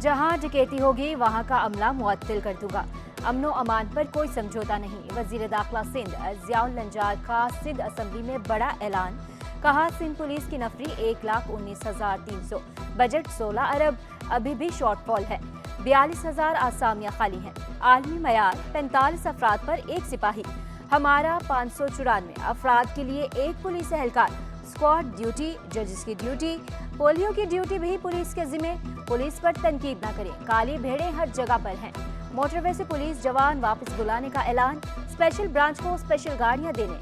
जहां डकैती होगी वहां का अमला मुअत्तल कर दूंगा। अमनो अमान पर कोई समझौता नहीं। वजीर दाखिला सिंध जियाउल लंजार का सिंध असम्बली में बड़ा ऐलान। कहा, सिंध पुलिस की नफरी 1,19,300, बजट 16 अरब, अभी भी शॉर्टफॉल है। 42,000 आसामियां खाली हैं। आलमी मयार 45 अफराद पर एक सिपाही। हमारा 594 अफराद के लिए एक पुलिस एहलकार। स्क्वाड ड्यूटी, जजेस की ड्यूटी, पोलियो की ड्यूटी भी पुलिस के जिम्मे। पुलिस पर तनकीद न करें, काली भेड़ें हर जगह पर हैं। मोटरवे से पुलिस जवान वापस बुलाने का ऐलान। स्पेशल ब्रांच को स्पेशल गाड़ियां देने,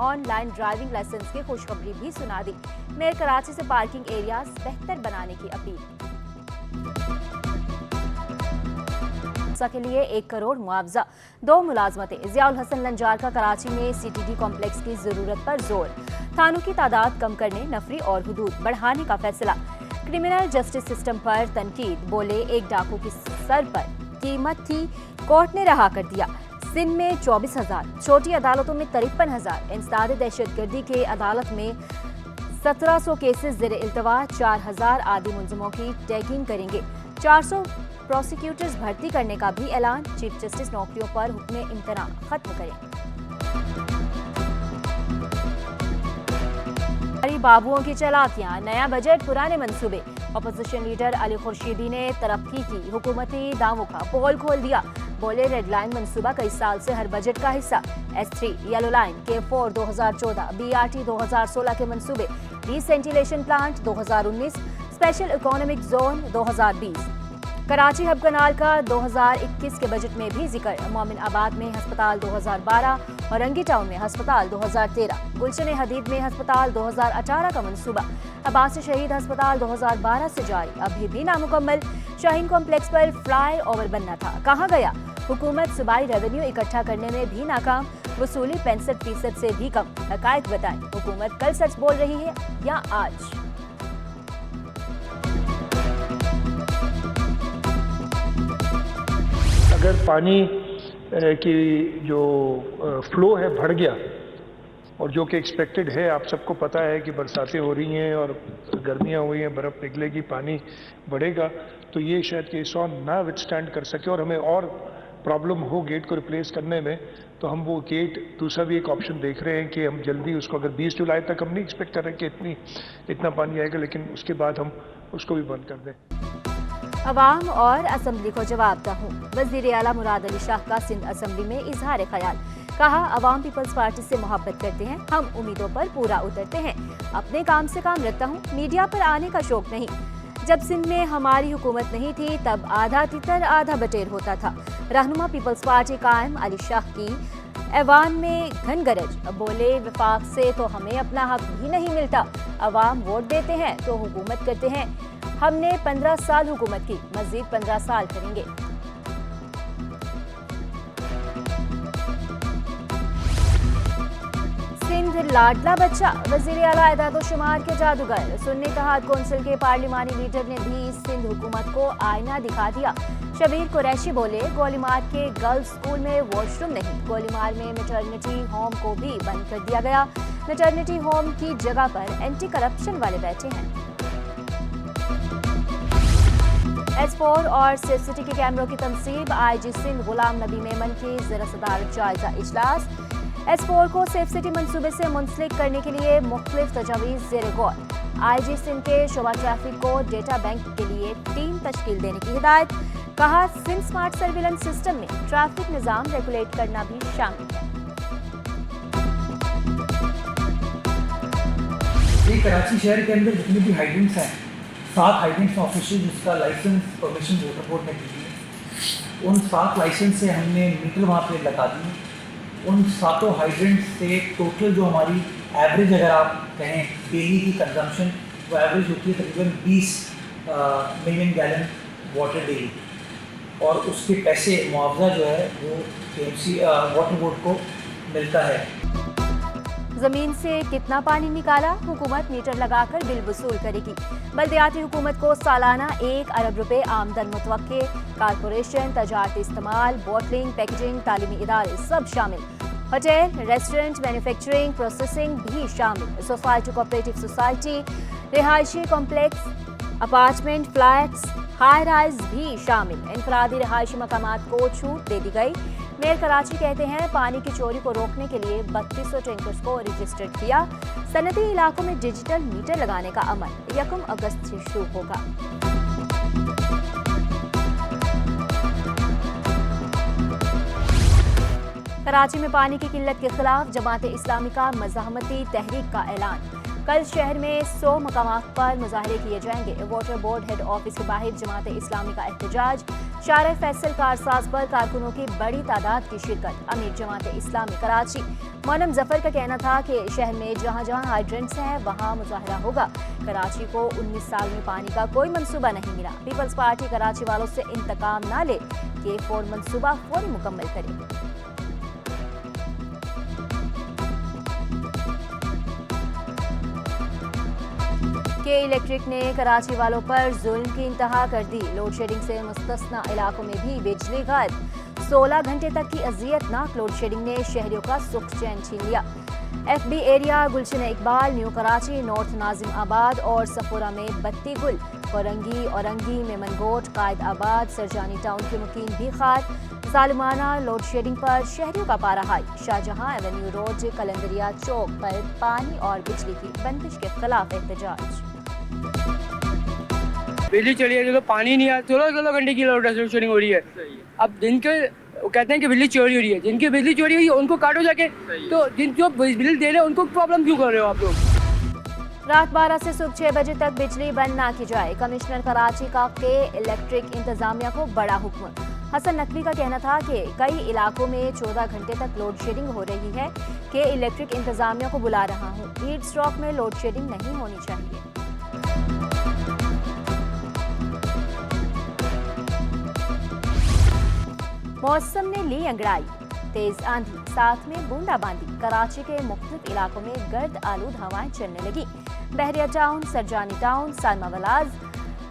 ऑनलाइन ड्राइविंग लाइसेंस की खुशखबरी भी सुना दी। मेयर कराची से पार्किंग एरियाज बेहतर बनाने की अपील। के लिए 1 करोड़ मुआवजा, 2 मुलाजमतें। जियाउल हसन लंजार का कराची में CTD कॉम्प्लेक्स की जरूरत पर जोर। थानों की तादाद कम करने, नफरी और हुदूद बढ़ाने का फैसला। क्रिमिनल जस्टिस सिस्टम पर तनकीद। बोले, एक डाकू की सर पर कीमत थी, कोर्ट ने रहा कर दिया। सिंध में 24,000, छोटी अदालतों में 53,000। इंसदाद दहशतगर्दी के अदालत में 1700 केसेस ज़ेर इल्तवा। 4,000 आदि मुलजमों की टैगिंग करेंगे। 400 प्रोसिक्यूटर्स भर्ती करने का भी ऐलान। चीफ जस्टिस नौकरियों पर हुक्म इम्तना खत्म करें। बाबुओं की चालाकियां, नया बजट, पुराने मंसूबे। अपोजिशन लीडर अली खुर्शीदी ने तरक्की की हुकूमती दावों का पोल खोल दिया। बोले, रेड लाइन मंसूबा कई साल से हर बजट का हिस्सा। S3, yellow line, K4 2014, BRT 2016 के मंसूबे। Desalination plant 2019, special economic zone 2020। Karachi hub canal का 2021 के बजट में भी जिक्र। मोमिन आबाद में हस्पताल 2012, औरंगी टाउन में हस्पताल 2013, गुलशन हदीद में हस्पताल 2018 का मंसूबा। अब्बास शहीद हस्पताल 2012 से जारी, अभी भी नामुकम्मल। शाहीन कॉम्प्लेक्स पर फ्लाई ओवर बनना था, कहाँ गया? हुकूमत सूबाई रेवेन्यू इकट्ठा करने में भी नाकाम। वसूली 65% से भी कम। हकायक बताएं, हुकूमत कल सच बोल रही है या आज? अगर पानी की जो फ्लो है बढ़ गया, और जो कि एक्सपेक्टेड है, आप सबको पता है कि बरसातें हो रही हैं और गर्मियां हुई हैं, बर्फ़ निकलेगी, पानी बढ़ेगा, तो ये शायद केसॉन ना विथस्टैंड कर सके और हमें और प्रॉब्लम हो गेट को रिप्लेस करने में। तो हम वो गेट दूसरा भी एक ऑप्शन देख रहे हैं कि हम जल्दी उसको, अगर 20 जुलाई तक हम नहीं एक्सपेक्ट कर रहे कि इतना पानी आएगा, लेकिन उसके बाद हम उसको भी बंद कर दें। अवाम और असम्बली को जवाब दहूँ। वज़ीर आला मुराद अली शाह का सिंध असम्बली में इजहार ख्याल। कहा, अवाम पीपल्स पार्टी से मोहब्बत करते हैं, हम उम्मीदों पर पूरा उतरते हैं। अपने काम से काम रखता हूँ, मीडिया पर आने का शौक नहीं। जब सिंध में हमारी हुकूमत नहीं थी तब आधा तितर आधा बटेर होता था। रहनुमा पीपल्स पार्टी कायम अली शाह की ऐवान में घनगरज। बोले, वफाक से तो हमें अपना हक भी नहीं मिलता। अवाम वोट देते हैं तो हुकूमत करते हैं। हमने 15 साल हुकूमत की, मजीद 15 साल करेंगे। सिंध लाडला बच्चा, वज़ीर आला एदाद-ओ-शुमार के जादूगर। सुन्नी इत्तेहाद कौंसिल के पार्लिमानी लीडर ने भी सिंध हुकूमत को आईना दिखा दिया। शबीर कुरैशी बोले, गोलीमार के गर्ल्स स्कूल में वॉशरूम नहीं। गोलीमार में मैटरनिटी होम को भी बंद कर दिया गया। मैटरनिटी होम की जगह पर एंटी करप्शन वाले बैठे हैं। S4 और सेफ सिटी के कैमरों की तनसीब। IG सिंध गुलाम नबी मेमन की ज़ेर सदारत जायजा इजलास। S4 को सेफ सिटी मंसूबे से मुंसलिक करने के लिए मुख्तलिफ तजावीज़ ज़ेर गौर। IG सिंध के शोबा ट्रैफिक को डेटा बैंक के लिए टीम तश्कील देने की हिदायत। कहा, सिंध स्मार्ट सर्विलेंस सिस्टम में ट्रैफिक निज़ाम रेगुलेट करना भी शामिल है। कराची शहर के अंदर जितनी भी हाइड्रेंट्स हैं, 7 हाइड्रेंट्स ऑफिशियल जिसका लाइसेंस परमिशन वाटर बोर्ड ने दी है, उन 7 लाइसेंस से हमने मीटर वहाँ पे लगा दिए। उन 7 हाइड्रेंट्स से टोटल जो हमारी एवरेज, अगर आप कहें डेली की कंजम्पशन, वो एवरेज होती है तकरीबन 20 मिलियन गैलन वाटर डेली। और उसके पैसे मुआवजा जो है वो KMC वाटर बोर्ड को मिलता है। जमीन से कितना पानी निकाला, हुकूमत मीटर लगाकर बिल वसूल करेगी। बल्दियाती हुकूमत को सालाना 1 अरब रुपए आमदन मुतवक्के। कारपोरेशन, तजारती इस्तेमाल, बॉटलिंग, पैकेजिंग, तालीमी इदारे सब शामिल। होटल, रेस्टोरेंट, मैन्युफैक्चरिंग, प्रोसेसिंग भी शामिल। सोसाइटी, कोऑपरेटिव सोसाइटी, रिहायशी complex, apartment, flats, high rise भी शामिल। इनफरादी रिहायशी मकामात को छूट दे दी गई। मेयर कराची कहते हैं पानी की चोरी को रोकने के लिए 3200 टैंकर्स को रजिस्टर्ड किया। सनती इलाकों में डिजिटल मीटर लगाने का अमल 1 अगस्त से शुरू होगा। कराची में पानी की किल्लत के खिलाफ जमात इस्लामी का मज़ाहमती तहरीक का ऐलान। कल शहर में 100 मकामात पर मुजाहरे किए जाएंगे। वाटर बोर्ड हेड ऑफिस के बाहर जमात इस्लामी का एहतजाज। शारे फैसल कारसाज पर कारकुनों की बड़ी तादाद की शिरकत। अमीर जमात इस्लामी कराची मोनम जफर का कहना था कि शहर में जहां जहां हाइड्रेंट्स हैं वहां मुजाहरा होगा। कराची को 19 साल में पानी का कोई मंसूबा नहीं मिला। पीपल्स पार्टी कराची वालों से इंतकाम ना ले कि मंसूबा फौरी मुकम्मल करे। के इलेक्ट्रिक ने कराची वालों पर जुल्म की इंतहा कर दी। लोड शेडिंग से मुस्तस्ना इलाकों में भी बिजली गायब। 16 घंटे तक की अजियतनाक लोड शेडिंग ने शहरियों का सुख चैन छीन लिया। FB एरिया, गुलशन इकबाल, न्यू कराची, नॉर्थ नाजिम आबाद और सफोरा में बत्ती गुल। कोरंगी, औरंगी, मेमनगोट, कायद आबाद, सरजानी टाउन के मुकीम भी खार। जालिमाना लोड शेडिंग पर शहरियों का पारा high. Shahjahan Avenue road, Kalandaria चौक पर पानी और बिजली की बंदिश के खिलाफ एहतजाज। बिजली चली है तो पानी नहीं आया। 16 घंटे की लोड शेडिंग हो रही है। अब जिनके वो कहते हैं कि बिजली चोरी हो रही है, जिनकी बिजली चोरी हुई है उनको काटो जाके। तो जिन जो बिजली दे रहे हैं उनको प्रॉब्लम क्यों कर रहे हो आप लोग? रात 12 से सुबह 6 बजे तक बिजली बंद ना की जाए। कमिश्नर कराची का के इलेक्ट्रिक इंतजामिया को बड़ा हुक्म। हसन नकवी का कहना था कि कई इलाकों में 14 घंटे तक लोड शेडिंग हो रही है। के इलेक्ट्रिक इंतजामिया को बुला रहा हूँ। हीट स्ट्रोक में लोड शेडिंग नहीं होनी चाहिए। मौसम ने ली अंगड़ाई। तेज आंधी, साथ में बूंदाबांदी। कराची के मुख्तलिफ इलाकों में गर्द आलूद हवाएं चलने लगी। बहरिया टाउन, सरजानी टाउन, सालमावलाज,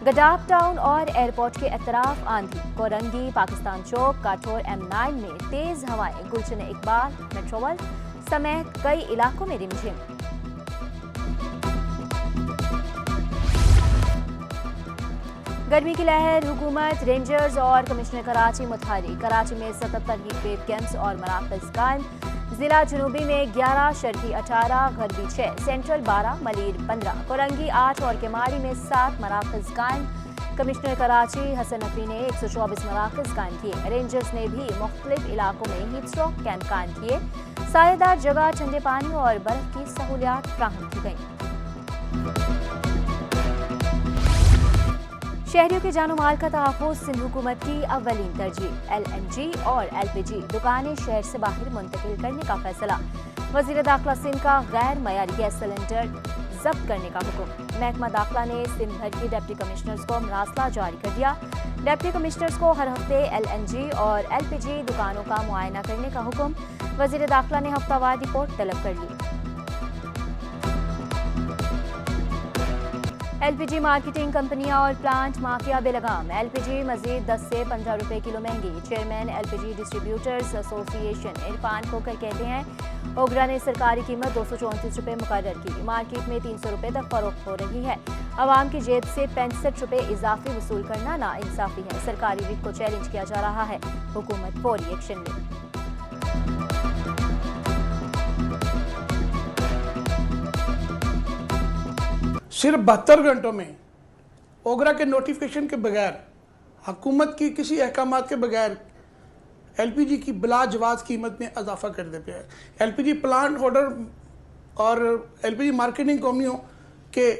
गडाफ टाउन और एयरपोर्ट के अतराफ आंधी। कोरंगी, पाकिस्तान चौक, काठौर M9 में तेज हवाएं। गुलशन इकबाल, मेट्रोवल समेत कई इलाकों में रिमझिम। गर्मी की लहर, हुकूमत, रेंजर्स और कमिश्नर कराची मुतहरिक। कराची में 77 हीट वेव कैंप्स और मराकज़ कायम। जिला जुनूबी में 11, शर्की 18, गरबी 6, सेंट्रल 12, मलीर 15, कोरंगी 8 और केमारी में 7 मराकज़ कायम। कमिश्नर कराची हसन नकवी ने 124 मराकज़ कायम किए। रेंजर्स ने भी मुख्तलिफ इलाकों में हीट स्ट्रोक कैंप कायम किए। सायेदार जगह, ठंडे पानी और बर्फ की सहूलियात फ्राहम की गई। शहरियों के जानो माल का तहफ़्फ़ुज़ सिंध हुकूमत की अव्वलीन तरजीह। LNG और LPG दुकानें शहर से बाहर मुंतकिल करने का फैसला। वज़ीर दाखिला सिंध का गैर मयारी गैस सिलेंडर जब्त करने का हुक्म। महकमा दाखिला ने सिंध भर की डिप्टी कमिश्नर्स को मरासला जारी कर दिया। डिप्टी कमिश्नर्स को हर हफ्ते LNG और LPG दुकानों का मुआयना करने का हुक्म। वज़ीर दाखिला ने हफ्तावार रिपोर्ट तलब कर ली। LPG मार्केटिंग कंपनियां और प्लांट माफिया बेलगाम। LPG मजीद 10 से 15 रुपए किलो महंगी। Chairman LPG distributors association Irfan Khokhar कहते हैं ओगरा ने सरकारी कीमत 234 रुपए मुकर्रर की। मार्केट में 300 रुपए तक फरोख्त हो रही है। आवाम की जेब से 65 रुपए इजाफी वसूल करना नाइंसाफी है। सरकारी रेट को चैलेंज किया जा रहा है। हुकूमत फौरी एक्शन ले। सिर्फ 72 घंटों में ओगरा के नोटिफिकेशन के बगैर, हुकूमत की किसी अहकामात के बगैर LPG की बिलाजवाज कीमत में इजाफा कर देते हैं। LPG प्लांट होल्डर और LPG मार्केटिंग कंपनियों के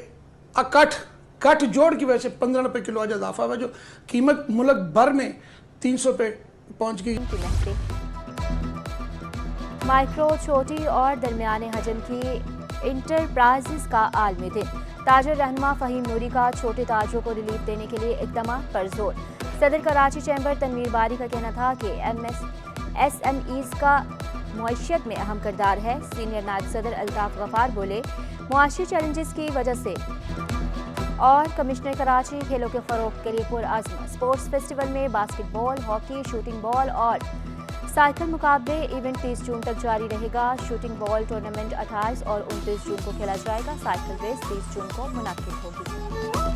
कट जोड़ की वजह से 15 रुपये किलो आज इजाफा हुआ, जो कीमत मुल्क भर में 300 रुपये पहुँच गई। माइक्रो, छोटी और दरमियाने हजम की इंटरप्राइजेस का आलमी दिन। ताजर रहनुमा फ़हीम नूरी का छोटे ताजरों को रिलीफ देने के लिए इक़दाम पर जोर। सदर कराची चैम्बर तनवीर बारी का कहना था कि SMEs का मुआशियत में अहम किरदार है। सीनियर नायब सदर अल्ताफ़ गफ़ार बोले मुआशी चैलेंजेस की वजह से और कमिश्नर कराची खेलों के फ़रोग़ के लिए पुरअज़्म। स्पोर्ट्स फेस्टिवल में बास्केटबॉल, हॉकी, शूटिंग बॉल और साइकिल मुकाबले। इवेंट 30 जून तक जारी रहेगा। शूटिंग बॉल टूर्नामेंट 28 और 29 जून को खेला जाएगा। साइकिल रेस 30 जून को मुनक्किद होगी।